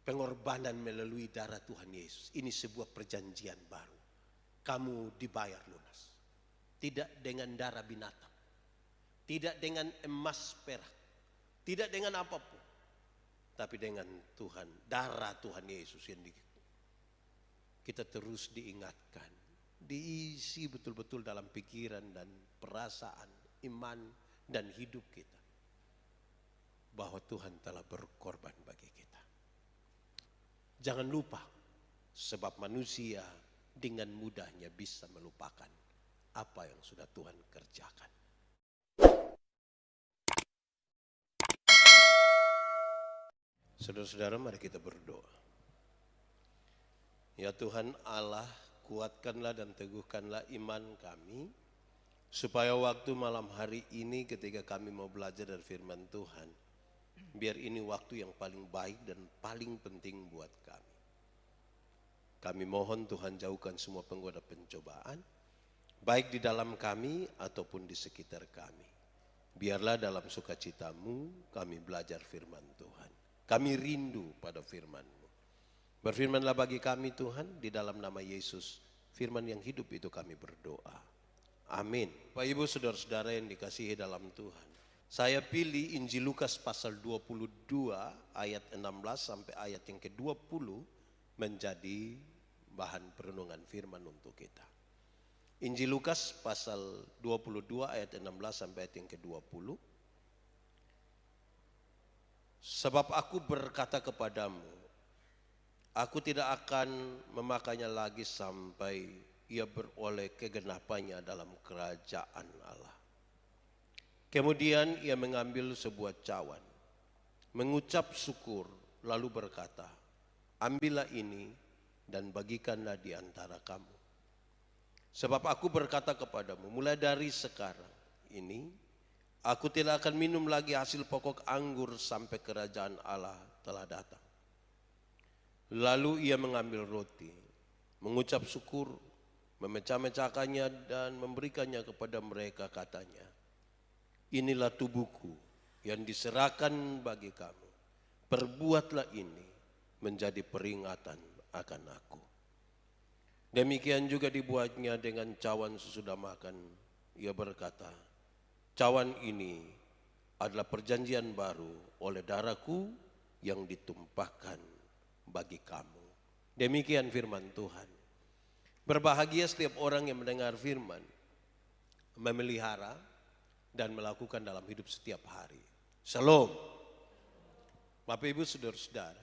pengorbanan melalui darah Tuhan Yesus. Ini sebuah perjanjian baru. Kamu dibayar lunas. Tidak dengan darah binatang. Tidak dengan emas perak. Tidak dengan apapun. Tapi dengan Tuhan, darah Tuhan Yesus yang kita terus diingatkan. Diisi betul-betul dalam pikiran dan perasaan, iman dan hidup kita. Bahwa Tuhan telah berkorban bagi kita. Jangan lupa, sebab manusia dengan mudahnya bisa melupakan apa yang sudah Tuhan kerjakan. Saudara-saudara, mari kita berdoa. Ya Tuhan Allah, kuatkanlah dan teguhkanlah iman kami, supaya waktu malam hari ini ketika kami mau belajar dari firman Tuhan, biar ini waktu yang paling baik dan paling penting buat kami. Kami mohon Tuhan jauhkan semua penggoda pencobaan, baik di dalam kami ataupun di sekitar kami. Biarlah dalam sukacitamu kami belajar firman Tuhan. Kami rindu pada firman-Mu. Berfirmanlah bagi kami Tuhan, di dalam nama Yesus, firman yang hidup itu kami berdoa. Amin. Bapak Ibu saudara-saudara yang dikasihi dalam Tuhan. Saya pilih Injil Lukas pasal 22 ayat 16 sampai ayat yang ke-20 menjadi bahan perenungan firman untuk kita. Injil Lukas pasal 22 ayat 16 sampai ayat yang ke-20. Sebab aku berkata kepadamu, aku tidak akan memakainya lagi sampai ia beroleh kegenapannya dalam kerajaan Allah. Kemudian ia mengambil sebuah cawan, mengucap syukur, lalu berkata, ambillah ini dan bagikanlah di antara kamu. Sebab aku berkata kepadamu, mulai dari sekarang ini, aku tidak akan minum lagi hasil pokok anggur sampai kerajaan Allah telah datang. Lalu ia mengambil roti, mengucap syukur, memecah-mecahkannya dan memberikannya kepada mereka, katanya, inilah tubuhku yang diserahkan bagi kamu. Perbuatlah ini menjadi peringatan akan aku. Demikian juga dibuatnya dengan cawan sesudah makan. Ia berkata, cawan ini adalah perjanjian baru oleh darahku yang ditumpahkan bagi kamu. Demikian firman Tuhan. Berbahagia setiap orang yang mendengar firman, memelihara dan melakukan dalam hidup setiap hari. Shalom. Bapak Ibu saudara-saudara,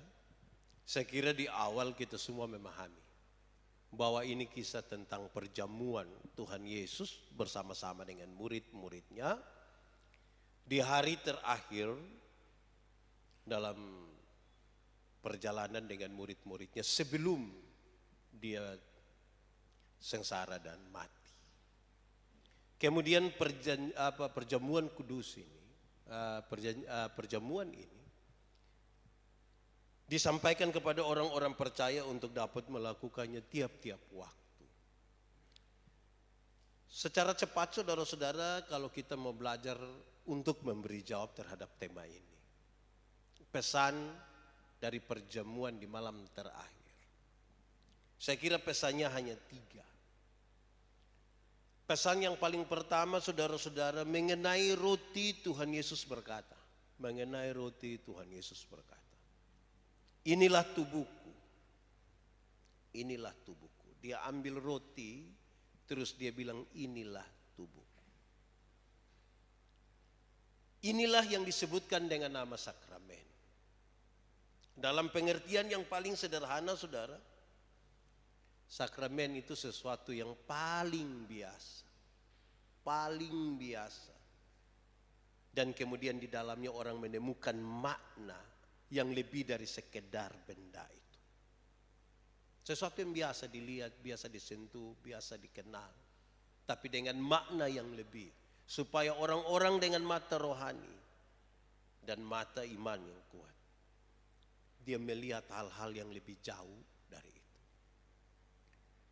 saya kira di awal kita semua memahami bahwa ini kisah tentang perjamuan Tuhan Yesus bersama-sama dengan murid-muridnya di hari terakhir dalam perjalanan dengan murid-muridnya sebelum dia sengsara dan mati. Kemudian perjamuan kudus ini, perjamuan ini disampaikan kepada orang-orang percaya untuk dapat melakukannya tiap-tiap waktu. Secara cepat saudara-saudara, kalau kita mau belajar untuk memberi jawab terhadap tema ini. Pesan dari perjamuan di malam terakhir. Saya kira pesannya hanya 3. Pesan yang paling pertama saudara-saudara mengenai roti Tuhan Yesus berkata. Mengenai roti Tuhan Yesus berkata. Inilah tubuhku. Inilah tubuhku. Dia ambil roti, terus dia bilang inilah tubuhku. Inilah yang disebutkan dengan nama sakramen. Dalam pengertian yang paling sederhana saudara, sakramen itu sesuatu yang paling biasa. Paling biasa. Dan kemudian di dalamnya orang menemukan makna yang lebih dari sekedar benda itu. Sesuatu yang biasa dilihat, biasa disentuh, biasa dikenal. Tapi dengan makna yang lebih. Supaya orang-orang dengan mata rohani dan mata iman yang kuat, dia melihat hal-hal yang lebih jauh dari itu.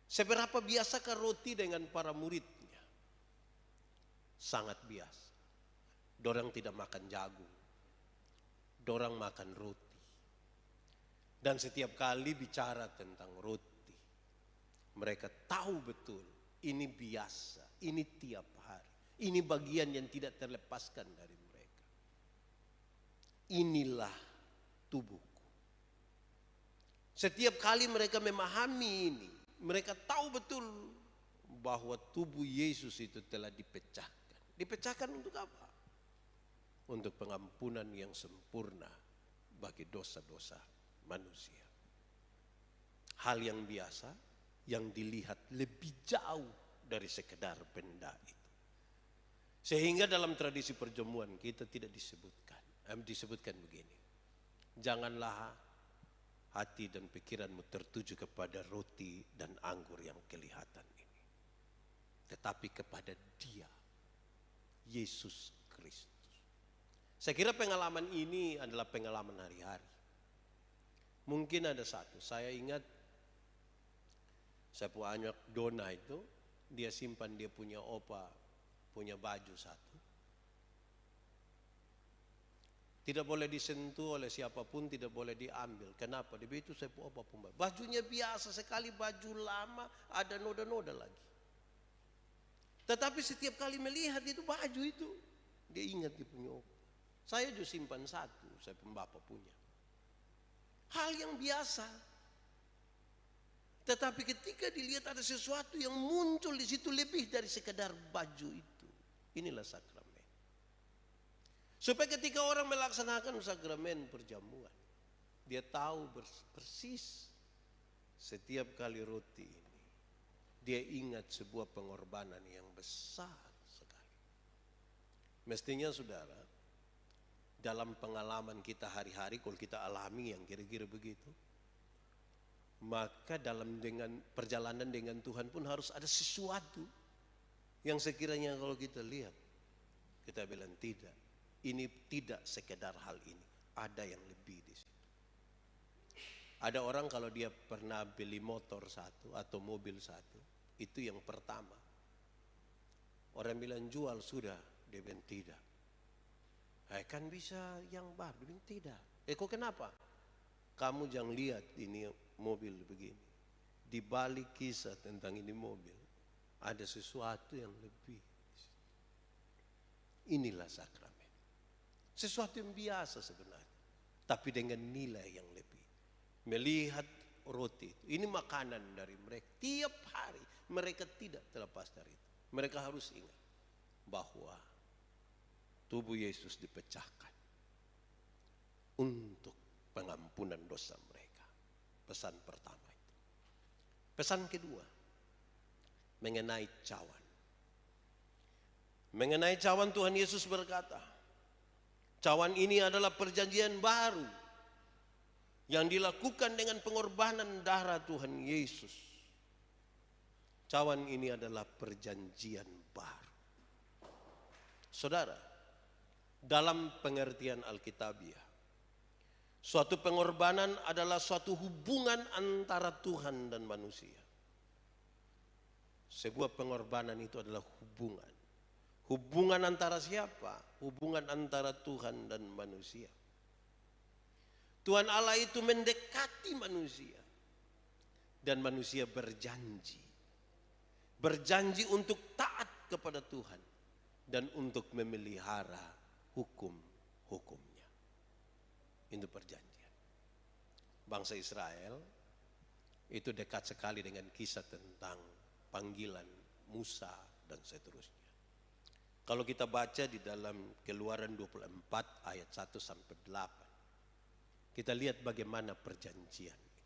Seberapa biasakah roti dengan para muridnya? Sangat biasa. Dorang tidak makan jagung. Dorang makan roti. Dan setiap kali bicara tentang roti, mereka tahu betul ini biasa, ini tiap hari. Ini bagian yang tidak terlepaskan dari mereka. Inilah tubuhku. Setiap kali mereka memahami ini, mereka tahu betul bahwa tubuh Yesus itu telah dipecahkan. Dipecahkan untuk apa? Untuk pengampunan yang sempurna bagi dosa-dosa manusia. Hal yang biasa, yang dilihat lebih jauh dari sekedar benda itu. Sehingga dalam tradisi perjamuan kita tidak disebutkan begini. Janganlah hati dan pikiranmu tertuju kepada roti dan anggur yang kelihatan ini, tetapi kepada Dia, Yesus Kristus. Saya kira pengalaman ini adalah pengalaman hari-hari. Mungkin ada satu, saya ingat saya punya Dona itu, dia simpan dia punya opa, punya baju satu. Tidak boleh disentuh oleh siapapun, tidak boleh diambil. Kenapa? Dia itu saya opa pun bajunya biasa sekali, baju lama, ada noda-noda lagi. Tetapi setiap kali melihat itu baju itu, dia ingat dia punya opa. Saya juga simpan satu, saya pembapak punya. Hal yang biasa. Tetapi ketika dilihat ada sesuatu yang muncul di situ lebih dari sekedar baju itu. Inilah sakramen. Supaya ketika orang melaksanakan sakramen perjamuan, dia tahu persis setiap kali roti ini, dia ingat sebuah pengorbanan yang besar sekali. Mestinya saudara, dalam pengalaman kita hari-hari, kalau kita alami yang kira-kira begitu, maka dalam perjalanan dengan Tuhan pun harus ada sesuatu yang sekiranya kalau kita lihat, kita bilang tidak, ini tidak sekedar hal ini, ada yang lebih di situ. Ada orang kalau dia pernah beli motor satu atau mobil satu, itu yang pertama. Orang bilang jual sudah, dia bilang tidak. Kan bisa yang baru, dia bilang tidak. Kok kenapa? Kamu jangan lihat ini mobil begini. Di balik kisah tentang ini mobil, ada sesuatu yang lebih. Inilah sakramen. Sesuatu yang biasa sebenarnya, tapi dengan nilai yang lebih. Melihat roti itu, ini makanan dari mereka. Tiap hari mereka tidak terlepas dari itu. Mereka harus ingat bahwa tubuh Yesus dipecahkan untuk pengampunan dosa mereka. Pesan pertama itu. Pesan kedua, mengenai cawan. Mengenai cawan Tuhan Yesus berkata, cawan ini adalah perjanjian baru yang dilakukan dengan pengorbanan darah Tuhan Yesus. Cawan ini adalah perjanjian baru. Saudara, dalam pengertian Alkitabiah, suatu pengorbanan adalah suatu hubungan antara Tuhan dan manusia. Sebuah pengorbanan itu adalah hubungan. Hubungan antara siapa? Hubungan antara Tuhan dan manusia. Tuhan Allah itu mendekati manusia. Dan manusia berjanji. Berjanji untuk taat kepada Tuhan. Dan untuk memelihara hukum-hukumnya. Itu perjanjian. Bangsa Israel itu dekat sekali dengan kisah tentang panggilan Musa dan seterusnya. Kalau kita baca di dalam Keluaran 24 ayat 1 sampai 8, kita lihat bagaimana perjanjian itu.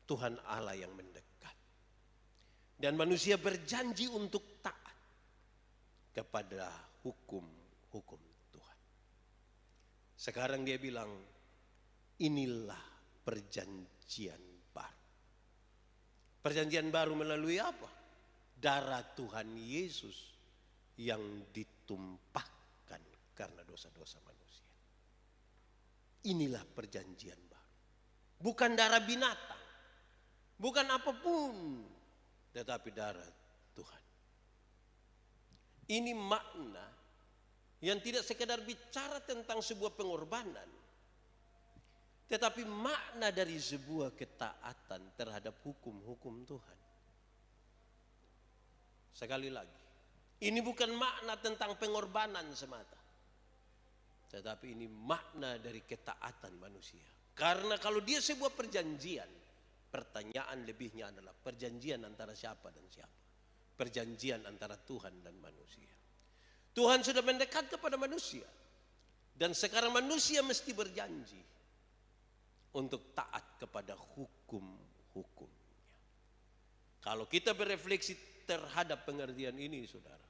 Tuhan Allah yang mendekat. Dan manusia berjanji untuk taat kepada hukum-hukum Tuhan. Sekarang dia bilang, inilah perjanjian baru. Perjanjian baru melalui apa? Darah Tuhan Yesus yang ditumpahkan karena dosa-dosa manusia. Inilah perjanjian baru. Bukan darah binatang, bukan apapun, tetapi darah Tuhan. Ini makna yang tidak sekedar bicara tentang sebuah pengorbanan, tetapi makna dari sebuah ketaatan terhadap hukum-hukum Tuhan. Sekali lagi, ini bukan makna tentang pengorbanan semata, tetapi ini makna dari ketaatan manusia. Karena kalau dia sebuah perjanjian, pertanyaan lebihnya adalah perjanjian antara siapa dan siapa? Perjanjian antara Tuhan dan manusia. Tuhan sudah mendekat kepada manusia, dan sekarang manusia mesti berjanji untuk taat kepada hukum-hukumnya. Kalau kita berefleksi terhadap pengertian ini, saudara,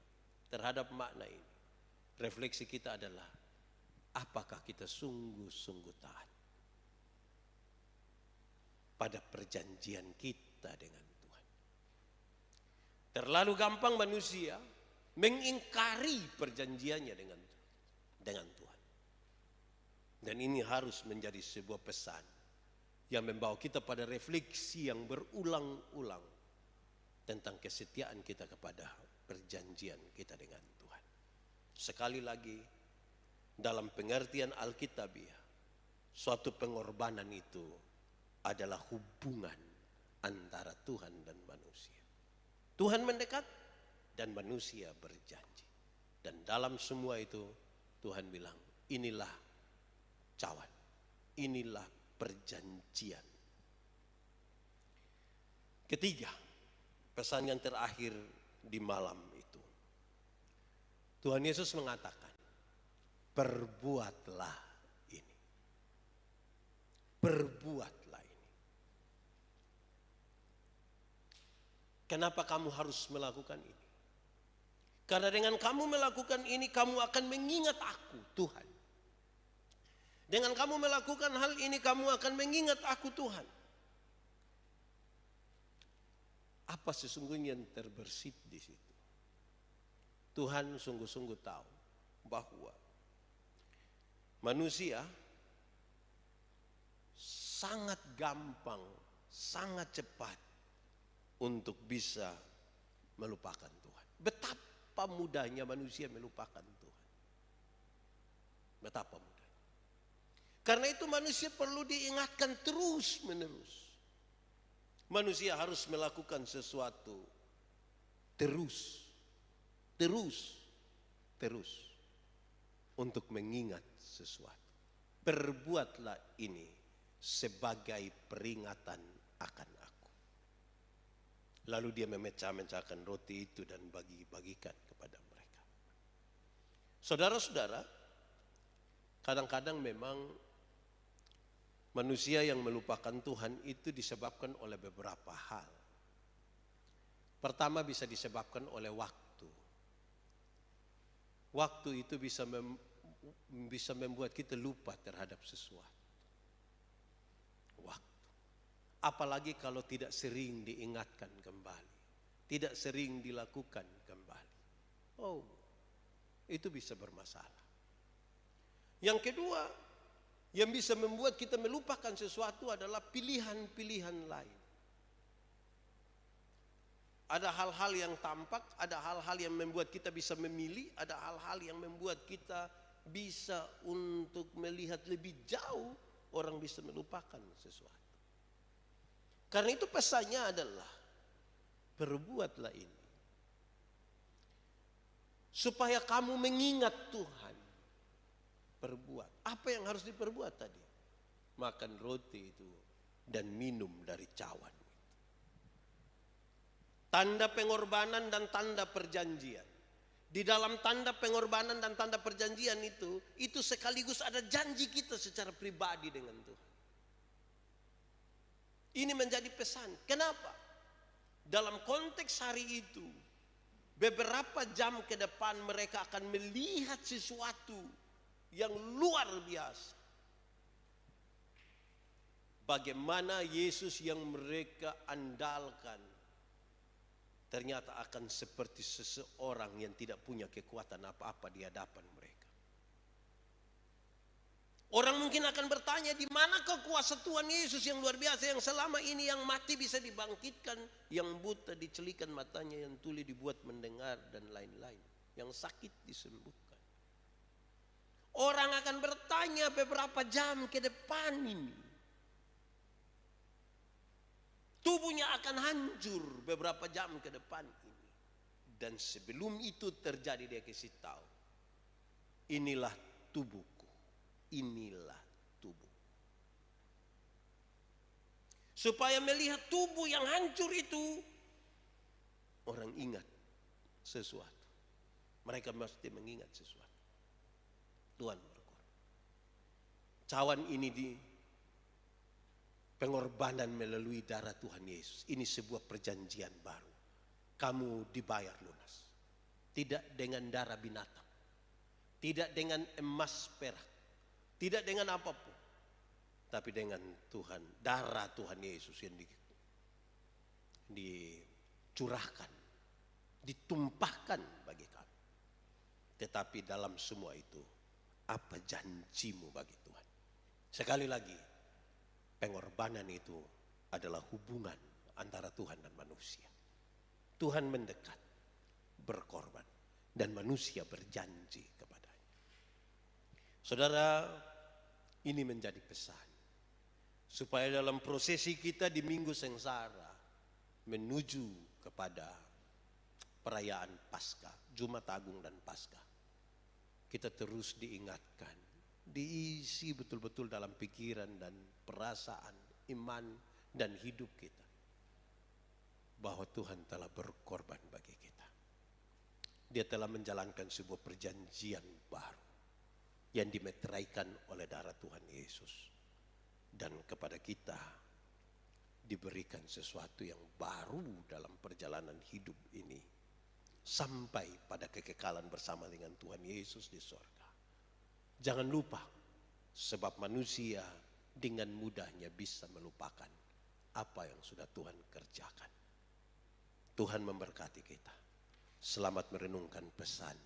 terhadap makna ini, refleksi kita adalah apakah kita sungguh-sungguh taat pada perjanjian kita dengan Tuhan. Terlalu gampang manusia mengingkari perjanjiannya dengan Tuhan. Dan ini harus menjadi sebuah pesan yang membawa kita pada refleksi yang berulang-ulang tentang kesetiaan kita kepada perjanjian kita dengan Tuhan. Sekali lagi, dalam pengertian Alkitabiah, suatu pengorbanan itu adalah hubungan antara Tuhan dan manusia. Tuhan mendekat dan manusia berjanji. Dan dalam semua itu Tuhan bilang, inilah cawan, inilah perjanjian. Ketiga, pesan yang terakhir di malam itu, Tuhan Yesus mengatakan, perbuatlah ini. Perbuatlah ini. Kenapa kamu harus melakukan ini? Karena dengan kamu melakukan ini, kamu akan mengingat aku, Tuhan. Dengan kamu melakukan hal ini, kamu akan mengingat aku, Tuhan. Apa sesungguhnya yang terbersit di situ? Tuhan sungguh-sungguh tahu bahwa manusia sangat gampang, sangat cepat untuk bisa melupakan Tuhan. Betapa mudahnya manusia melupakan Tuhan. Betapa mudah. Karena itu manusia perlu diingatkan terus-menerus. Manusia harus melakukan sesuatu terus untuk mengingat sesuatu. Perbuatlah ini sebagai peringatan akan aku. Lalu dia memecah-mecahkan roti itu dan bagi-bagikan kepada mereka. Saudara-saudara, kadang-kadang memang manusia yang melupakan Tuhan itu disebabkan oleh beberapa hal. Pertama, bisa disebabkan oleh waktu. Waktu itu bisa membuat kita lupa terhadap sesuatu. Waktu. Apalagi kalau tidak sering diingatkan kembali. Tidak sering dilakukan kembali. Oh, itu bisa bermasalah. Yang kedua, yang bisa membuat kita melupakan sesuatu adalah pilihan-pilihan lain. Ada hal-hal yang tampak, ada hal-hal yang membuat kita bisa memilih, ada hal-hal yang membuat kita bisa untuk melihat lebih jauh, orang bisa melupakan sesuatu. Karena itu pesannya adalah, perbuatlah ini. Supaya kamu mengingat Tuhan. Perbuat. Apa yang harus diperbuat tadi? Makan roti itu dan minum dari cawan. Tanda pengorbanan dan tanda perjanjian. Di dalam tanda pengorbanan dan tanda perjanjian itu sekaligus ada janji kita secara pribadi dengan Tuhan. Ini menjadi pesan. Kenapa? Dalam konteks hari itu, beberapa jam ke depan mereka akan melihat sesuatu yang luar biasa. Bagaimana Yesus yang mereka andalkan ternyata akan seperti seseorang yang tidak punya kekuatan apa-apa di hadapan mereka. Orang mungkin akan bertanya, di manakah kuasa Tuhan Yesus yang luar biasa, yang selama ini yang mati bisa dibangkitkan, yang buta dicelikan matanya, yang tuli dibuat mendengar dan lain-lain, yang sakit disembuhkan. Orang akan bertanya beberapa jam ke depan ini, tubuhnya akan hancur beberapa jam ke depan ini. Dan sebelum itu terjadi, dia kasih tahu, inilah tubuhku, inilah tubuh. Supaya melihat tubuh yang hancur itu, orang ingat sesuatu. Mereka mesti mengingat sesuatu. Tuhan berkorban. Cawan ini di pengorbanan melalui darah Tuhan Yesus. Ini sebuah perjanjian baru. Kamu dibayar lunas. Tidak dengan darah binatang. Tidak dengan emas perak. Tidak dengan apapun. Tapi dengan Tuhan, darah Tuhan Yesus yang dicurahkan, ditumpahkan bagi kami. Tetapi dalam semua itu, apa janjimu bagi Tuhan? Sekali lagi, pengorbanan itu adalah hubungan antara Tuhan dan manusia. Tuhan mendekat, berkorban, dan manusia berjanji kepadanya. Saudara, ini menjadi pesan. Supaya dalam prosesi kita di Minggu Sengsara menuju kepada perayaan Paskah, Jumat Agung dan Paskah, kita terus diingatkan, diisi betul-betul dalam pikiran dan perasaan, iman dan hidup kita, bahwa Tuhan telah berkorban bagi kita. Dia telah menjalankan sebuah perjanjian baru yang dimeteraikan oleh darah Tuhan Yesus. Dan kepada kita diberikan sesuatu yang baru dalam perjalanan hidup ini. Sampai pada kekekalan bersama dengan Tuhan Yesus di sorga. Jangan lupa, sebab manusia dengan mudahnya bisa melupakan apa yang sudah Tuhan kerjakan. Tuhan memberkati kita. Selamat merenungkan pesan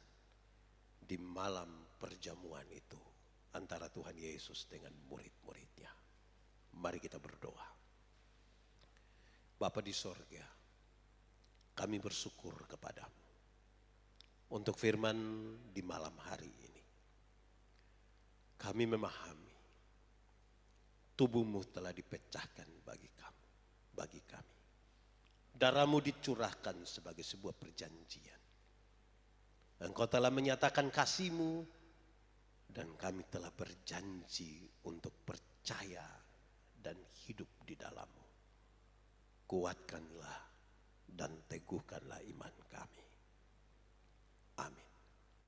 di malam perjamuan itu antara Tuhan Yesus dengan murid-muridnya. Mari kita berdoa. Bapa di sorga, kami bersyukur kepadamu untuk firman di malam hari ini. Kami memahami tubuhmu telah dipecahkan bagi kami. Darahmu dicurahkan sebagai sebuah perjanjian. Engkau telah menyatakan kasih-Mu dan kami telah berjanji untuk percaya dan hidup di dalam-Mu. Kuatkanlah dan teguhkanlah iman kami.